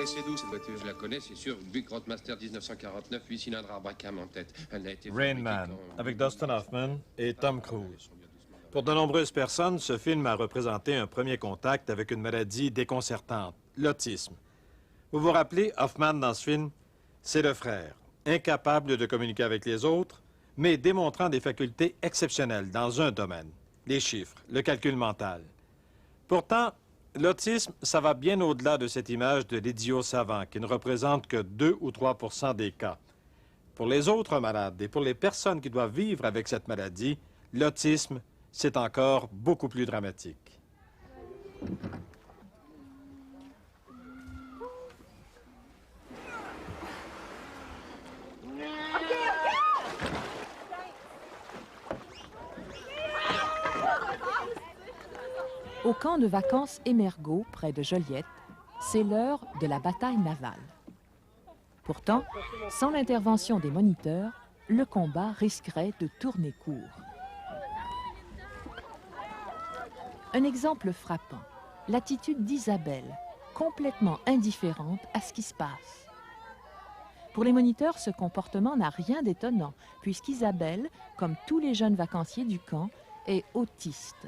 c'est d'où cette voiture? Je la connais, c'est sûr. Buick Roadmaster 1949, 8 cylindres Abracam en tête. Elle n'a été Rain Man, avec Dustin Hoffman et Tom Cruise. Pour de nombreuses personnes, ce film a représenté un premier contact avec une maladie déconcertante, l'autisme. Vous vous rappelez, Hoffman, dans ce film, c'est le frère, incapable de communiquer avec les autres, mais démontrant des facultés exceptionnelles dans un domaine, les chiffres, le calcul mental. Pourtant, l'autisme, ça va bien au-delà de cette image de l'idiot savant qui ne représente que 2 ou 3 des cas. Pour les autres malades et pour les personnes qui doivent vivre avec cette maladie, l'autisme, c'est encore beaucoup plus dramatique. Au camp de vacances Émergot, près de Joliette, c'est l'heure de la bataille navale. Pourtant, sans l'intervention des moniteurs, le combat risquerait de tourner court. Un exemple frappant, l'attitude d'Isabelle, complètement indifférente à ce qui se passe. Pour les moniteurs, ce comportement n'a rien d'étonnant, puisqu'Isabelle, comme tous les jeunes vacanciers du camp, est autiste.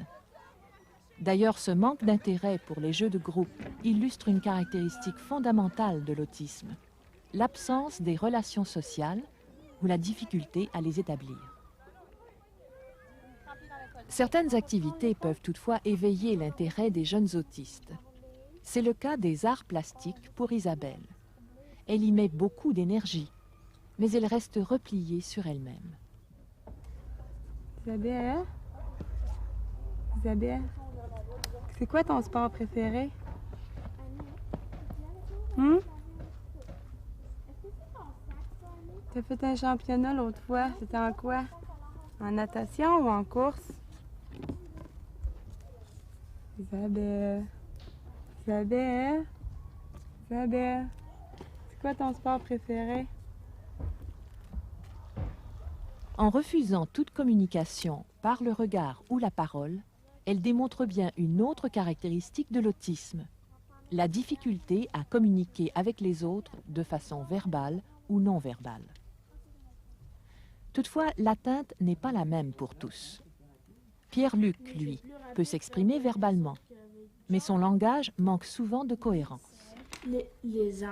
D'ailleurs, ce manque d'intérêt pour les jeux de groupe illustre une caractéristique fondamentale de l'autisme, l'absence des relations sociales ou la difficulté à les établir. Certaines activités peuvent toutefois éveiller l'intérêt des jeunes autistes. C'est le cas des arts plastiques pour Isabelle. Elle y met beaucoup d'énergie, mais elle reste repliée sur elle-même. Isabelle? Isabelle? C'est quoi ton sport préféré? T'as fait un championnat l'autre fois. C'était en quoi? En natation ou en course? Isabelle. Isabelle. Isabelle. C'est quoi ton sport préféré? En refusant toute communication par le regard ou la parole, elle démontre bien une autre caractéristique de l'autisme, la difficulté à communiquer avec les autres de façon verbale ou non verbale. Toutefois, l'atteinte n'est pas la même pour tous. Pierre-Luc, lui, peut s'exprimer verbalement, mais son langage manque souvent de cohérence. Les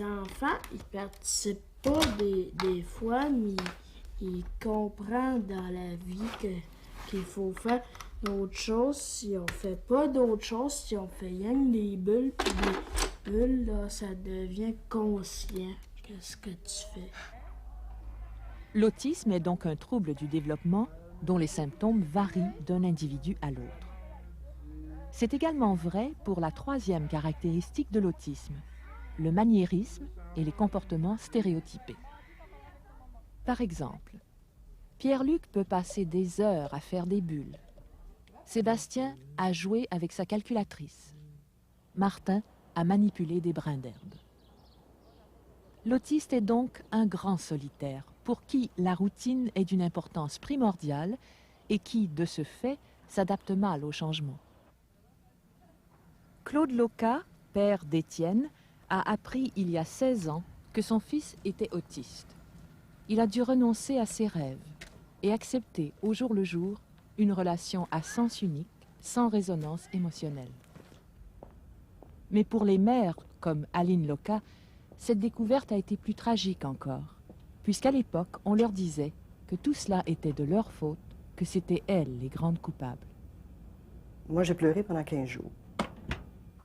enfants, ils participent pas des fois, mais ils comprennent dans la vie qu'il faut faire d'autres choses. Si on fait pas d'autres choses, si on fait rien que des bulles, puis des bulles, là, ça devient conscient. Qu'est-ce que tu fais? L'autisme est donc un trouble du développement dont les symptômes varient d'un individu à l'autre. C'est également vrai pour la troisième caractéristique de l'autisme, le maniérisme et les comportements stéréotypés. Par exemple, Pierre-Luc peut passer des heures à faire des bulles. Sébastien a joué avec sa calculatrice. Martin a manipulé des brins d'herbe. L'autiste est donc un grand solitaire pour qui la routine est d'une importance primordiale et qui, de ce fait, s'adapte mal au changement. Claude Loca, père d'Étienne, a appris il y a 16 ans que son fils était autiste. Il a dû renoncer à ses rêves et accepter au jour le jour une relation à sens unique, sans résonance émotionnelle. Mais pour les mères, comme Aline Loca, cette découverte a été plus tragique encore, puisqu'à l'époque, on leur disait que tout cela était de leur faute, que c'étaient elles les grandes coupables. Moi, j'ai pleuré pendant 15 jours.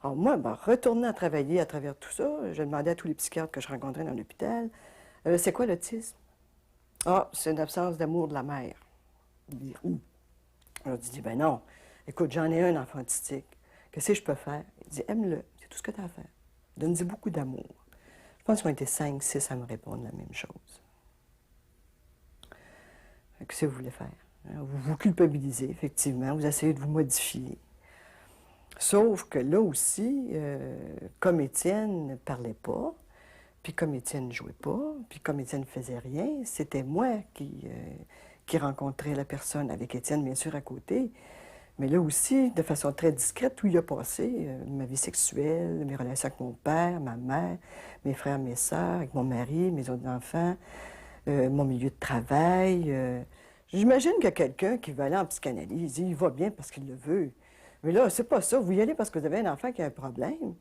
Alors moi, retournant à travailler à travers tout ça, je demandais à tous les psychiatres que je rencontrais dans l'hôpital, c'est quoi l'autisme? Ah, c'est une absence d'amour de la mère. Alors, il dit, ben non, écoute, j'en ai un enfant autistique. Qu'est-ce que je peux faire? Il dit, aime-le, c'est tout ce que tu as à faire. Donne-lui beaucoup d'amour. Je pense qu'on était 5, 6 à me répondre la même chose. Qu'est-ce que vous voulez faire? Vous vous culpabilisez, effectivement, vous essayez de vous modifier. Sauf que là aussi, comme Étienne ne parlait pas, puis comme Étienne ne jouait pas, puis comme Étienne ne faisait rien, c'était moi qui rencontrais la personne avec Étienne, bien sûr, à côté. Mais là aussi, de façon très discrète, où il a passé ma vie sexuelle, mes relations avec mon père, ma mère, mes frères, mes sœurs, avec mon mari, mes autres enfants, mon milieu de travail. J'imagine qu'il y a quelqu'un qui va aller en psychanalyse, il va bien parce qu'il le veut. Mais là, c'est pas ça. Vous y allez parce que vous avez un enfant qui a un problème.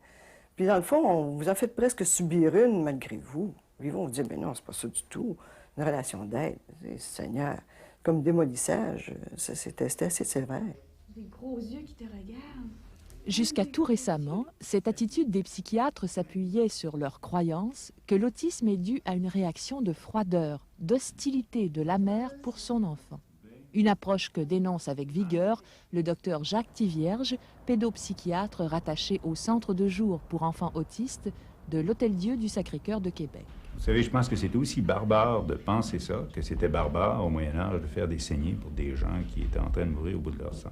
Puis dans le fond, vous en faites presque subir une malgré vous. Ils vont vous dire, mais non, c'est pas ça du tout. Une relation d'aide, Seigneur, comme démolissage, c'était assez sévère. Des gros yeux qui te regardent. Jusqu'à tout récemment, cette attitude des psychiatres s'appuyait sur leur croyance que l'autisme est dû à une réaction de froideur, d'hostilité de la mère pour son enfant. Une approche que dénonce avec vigueur le docteur Jacques Thivierge, pédopsychiatre rattaché au Centre de jour pour enfants autistes de l'Hôtel-Dieu du Sacré-Cœur de Québec. Vous savez, je pense que c'est aussi barbare de penser ça, que c'était barbare au Moyen-Âge de faire des saignées pour des gens qui étaient en train de mourir au bout de leur sang.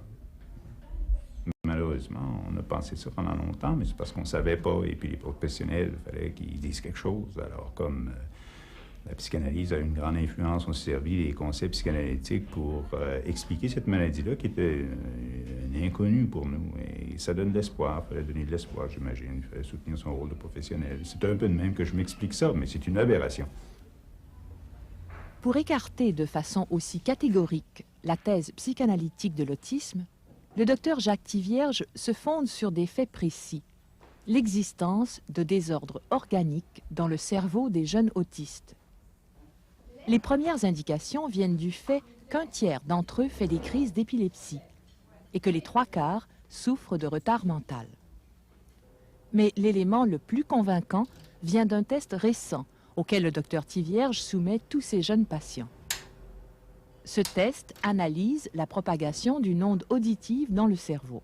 Malheureusement, on a pensé ça pendant longtemps, mais c'est parce qu'on ne savait pas, et puis les professionnels, il fallait qu'ils disent quelque chose. Alors, comme la psychanalyse a une grande influence, on s'est servi des concepts psychanalytiques pour expliquer cette maladie-là qui était une inconnue pour nous. Et ça donne de l'espoir, il fallait donner de l'espoir, j'imagine, il fallait soutenir son rôle de professionnel. C'est un peu de même que je m'explique ça, mais c'est une aberration. Pour écarter de façon aussi catégorique la thèse psychanalytique de l'autisme, le docteur Jacques Thivierge se fonde sur des faits précis. L'existence de désordres organiques dans le cerveau des jeunes autistes. Les premières indications viennent du fait qu'un tiers d'entre eux fait des crises d'épilepsie et que les 3/4 souffrent de retard mental. Mais l'élément le plus convaincant vient d'un test récent auquel le docteur Thivierge soumet tous ses jeunes patients. Ce test analyse la propagation d'une onde auditive dans le cerveau.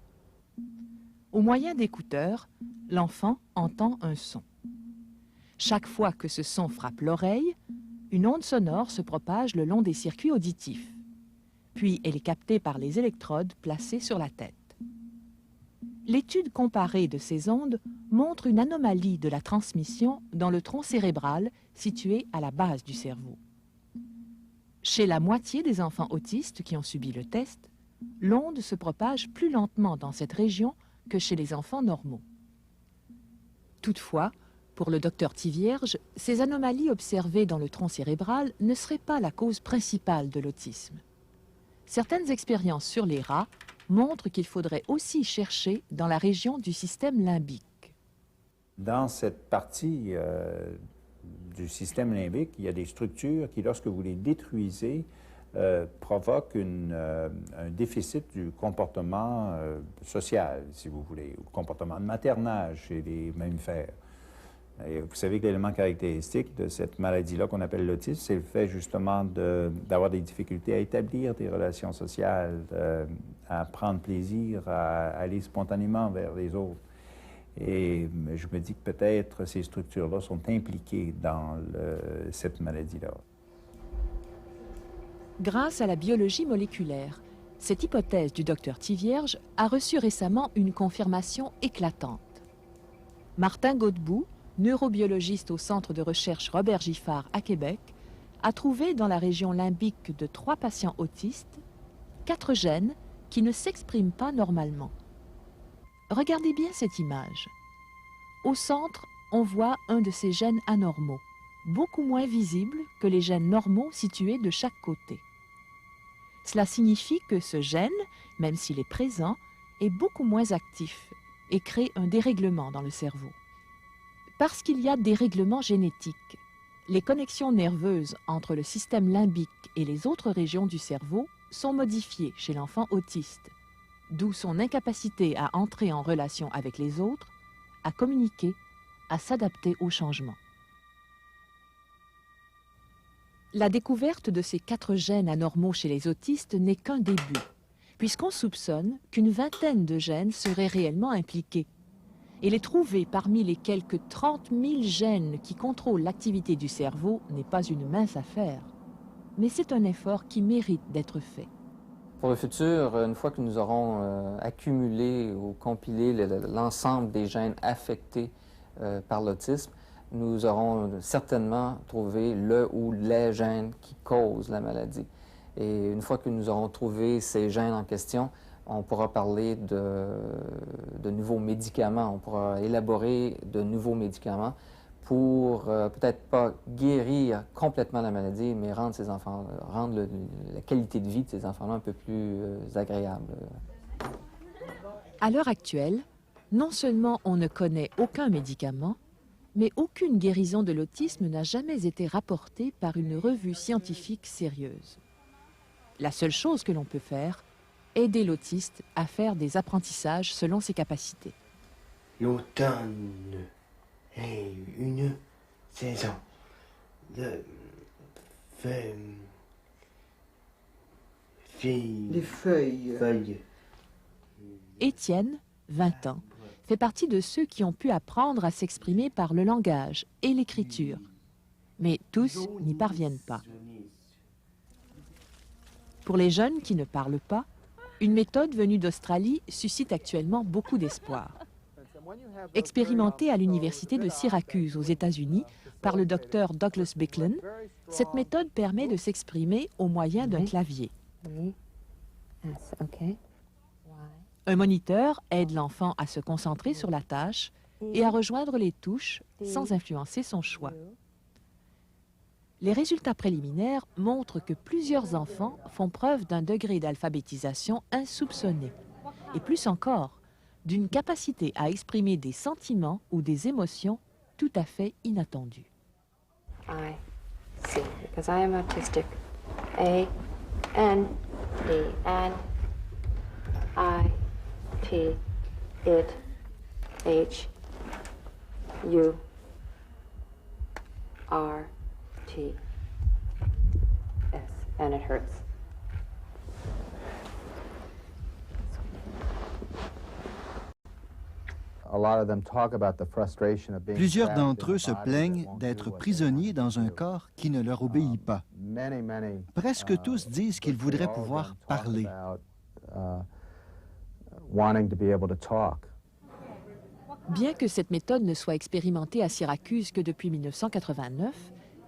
Au moyen d'écouteurs, l'enfant entend un son. Chaque fois que ce son frappe l'oreille, une onde sonore se propage le long des circuits auditifs. Puis elle est captée par les électrodes placées sur la tête. L'étude comparée de ces ondes montre une anomalie de la transmission dans le tronc cérébral situé à la base du cerveau. Chez la moitié des enfants autistes qui ont subi le test, l'onde se propage plus lentement dans cette région que chez les enfants normaux. Toutefois, pour le docteur Thivierge, ces anomalies observées dans le tronc cérébral ne seraient pas la cause principale de l'autisme. Certaines expériences sur les rats montrent qu'il faudrait aussi chercher dans la région du système limbique. Dans cette partie du système limbique, il y a des structures qui, lorsque vous les détruisez, provoquent un déficit du comportement social, si vous voulez, ou comportement de maternage chez les mammifères. Et vous savez que l'élément caractéristique de cette maladie-là qu'on appelle l'autisme, c'est le fait justement d'avoir des difficultés à établir des relations sociales, à prendre plaisir, à aller spontanément vers les autres. Et je me dis que peut-être ces structures-là sont impliquées dans cette maladie-là. Grâce à la biologie moléculaire, cette hypothèse du docteur Thivierge a reçu récemment une confirmation éclatante. Martin Godbout, neurobiologiste au Centre de recherche Robert Giffard à Québec, a trouvé dans la région limbique de 3 patients autistes 4 gènes qui ne s'expriment pas normalement. Regardez bien cette image. Au centre, on voit un de ces gènes anormaux, beaucoup moins visible que les gènes normaux situés de chaque côté. Cela signifie que ce gène, même s'il est présent, est beaucoup moins actif et crée un dérèglement dans le cerveau. Parce qu'il y a dérèglement génétique, les connexions nerveuses entre le système limbique et les autres régions du cerveau sont modifiées chez l'enfant autiste, d'où son incapacité à entrer en relation avec les autres, à communiquer, à s'adapter aux changements. La découverte de ces 4 gènes anormaux chez les autistes n'est qu'un début, puisqu'on soupçonne qu'une vingtaine de gènes seraient réellement impliqués. Et les trouver parmi les quelques 30 000 gènes qui contrôlent l'activité du cerveau n'est pas une mince affaire. Mais c'est un effort qui mérite d'être fait. Pour le futur, une fois que nous aurons accumulé ou compilé l'ensemble des gènes affectés par l'autisme, nous aurons certainement trouvé le ou les gènes qui causent la maladie. Et une fois que nous aurons trouvé ces gènes en question, On pourra parler de nouveaux médicaments, on pourra élaborer de nouveaux médicaments pour peut-être pas guérir complètement la maladie, mais rendre la qualité de vie de ces enfants-là un peu plus agréable. À l'heure actuelle, non seulement on ne connaît aucun médicament, mais aucune guérison de l'autisme n'a jamais été rapportée par une revue scientifique sérieuse. La seule chose que l'on peut faire, aider l'autiste à faire des apprentissages selon ses capacités. L'automne est une saison de Les feuilles. Étienne, 20 ans, fait partie de ceux qui ont pu apprendre à s'exprimer par le langage et l'écriture. Mais tous n'y parviennent pas. Pour les jeunes qui ne parlent pas, une méthode venue d'Australie suscite actuellement beaucoup d'espoir. Expérimentée à l'université de Syracuse aux États-Unis par le docteur Douglas Bicklin, cette méthode permet de s'exprimer au moyen d'un clavier. Un moniteur aide l'enfant à se concentrer sur la tâche et à rejoindre les touches sans influencer son choix. Les résultats préliminaires montrent que plusieurs enfants font preuve d'un degré d'alphabétisation insoupçonné, et plus encore, d'une capacité à exprimer des sentiments ou des émotions tout à fait inattendues. I see, because I am autistic. A, N, D, N, I, T, it, H, U, R, T, S, and it hurts. Plusieurs d'entre eux se plaignent d'être prisonniers dans un corps qui ne leur obéit pas. Presque tous disent qu'ils voudraient pouvoir parler. Bien que cette méthode ne soit expérimentée à Syracuse que depuis 1989,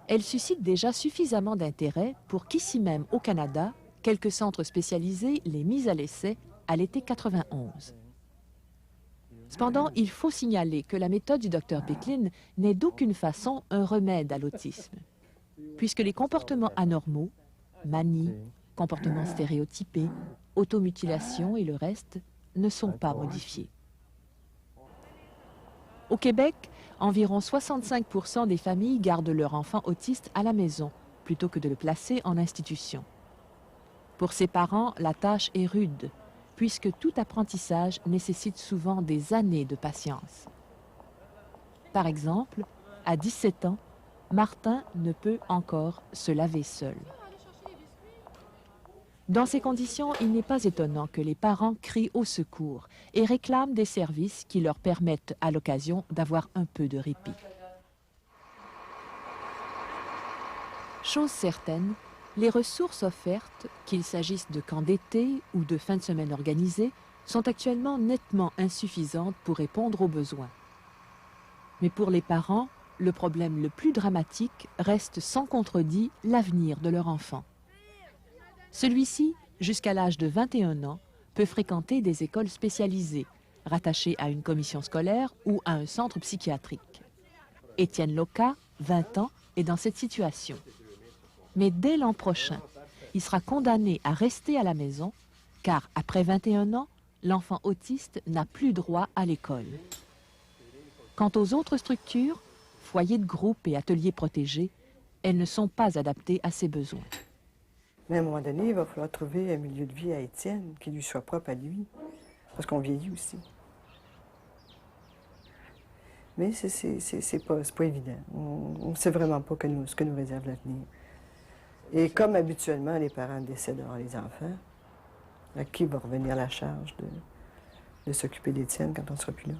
elle suscite déjà suffisamment d'intérêt pour qu'ici même au Canada, quelques centres spécialisés l'aient mise à l'essai à l'été 91. Cependant, il faut signaler que la méthode du Dr Bicklin n'est d'aucune façon un remède à l'autisme, puisque les comportements anormaux, manies, comportements stéréotypés, automutilation et le reste ne sont pas modifiés. Au Québec, environ 65% des familles gardent leur enfant autiste à la maison plutôt que de le placer en institution. Pour ces parents, la tâche est rude, puisque tout apprentissage nécessite souvent des années de patience. Par exemple, à 17 ans, Martin ne peut encore se laver seul. Dans ces conditions, il n'est pas étonnant que les parents crient au secours et réclament des services qui leur permettent à l'occasion d'avoir un peu de répit. Chose certaine, les ressources offertes, qu'il s'agisse de camps d'été ou de fins de semaine organisées, sont actuellement nettement insuffisantes pour répondre aux besoins. Mais pour les parents, le problème le plus dramatique reste sans contredit l'avenir de leur enfant. Celui-ci, jusqu'à l'âge de 21 ans, peut fréquenter des écoles spécialisées, rattachées à une commission scolaire ou à un centre psychiatrique. Étienne Loca, 20 ans, est dans cette situation. Mais dès l'an prochain, il sera condamné à rester à la maison, car après 21 ans, l'enfant autiste n'a plus droit à l'école. Quant aux autres structures, foyers de groupe et ateliers protégés, elles ne sont pas adaptées à ses besoins. Mais à un moment donné, il va falloir trouver un milieu de vie à Étienne qui lui soit propre à lui, parce qu'on vieillit aussi. Mais c'est pas évident. On ne sait vraiment pas ce que nous réserve l'avenir. Et comme habituellement, les parents décèdent d'avoir les enfants, à qui va revenir la charge de s'occuper d'Étienne quand on ne sera plus là?